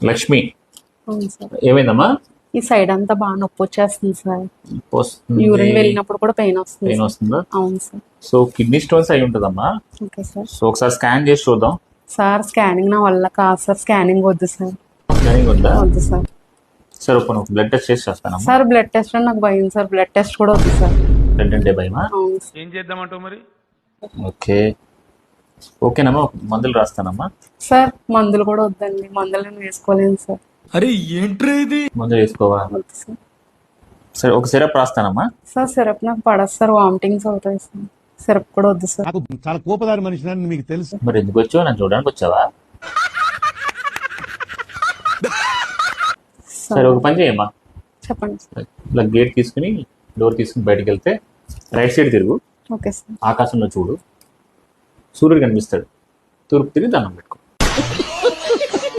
లక్ష్మి అవును సార్. ఏమైందమ్మా? ఈ సైడ్ అంతా బాగా నొప్పి వచ్చేస్తుంది సార్. వస్తుంది. యూరిన్ వెళ్ళినప్పుడు కూడా పెయిన్ వస్తుంది పెయిన్ సార్. వస్తుందా? అవును సార్. సో కిడ్నీ స్టోన్స్ అయి ఉంటుందమ్మా. Okay sir. సో ఒకసారి స్కాన్ చేసి చూద్దాం. సార్ స్కానింగ్ నా వల్ల కాదు సార్. స్కానింగ్ వద్దు సార్. స్కానింగ్ వద్దా? వద్దు సార్. సరే ఒక బ్లడ్ టెస్ట్ చేసి చేస్తానమ్మా. సార్ బ్లడ్ టెస్ట్ అంటే నాకు భయం సార్. బ్లడ్ టెస్ట్ కూడా వద్దు సార్. బ్లడ్ అంటే భయమా? అవును సార్. ఏం చేద్దామంటావు మరి? ఓకే ఓకేనమ్మా, మందులు రాస్తానమ్మా. సార్ మందులు కూడా వద్దండి. మందులు నేను వేసుకోలేను సార్. అరే ఏంట్రా ఇది? మందులు వేసుకోవా? వద్దు సార్. సరే ఒక సిరప్ రాస్తానమ్మా. సార్ సిరప్ నాకు పడదు సార్. వామిటింగ్స్ అవుతాయి సార్. సిరప్ కూడా వద్దు సార్. నాకు చాలా కోపదారి మనిషిని మీకు తెలుసు. మరి ఎందుకు వచ్చావు? నన్ను చూడడానికి వచ్చావా? సరే ఒక పని చేయమ్మా, చెప్పండి సార్. ఇలా గేట్ తీసుకుని డోర్ తీసుకుని బయటకు వెళ్తే రైట్ సైడ్ తిరుగు. Okay sir. ఆకాశంలో చూడు, సూర్యుడు కనిపిస్తాడు. తూర్పు తిరిగి దండం పెట్టు.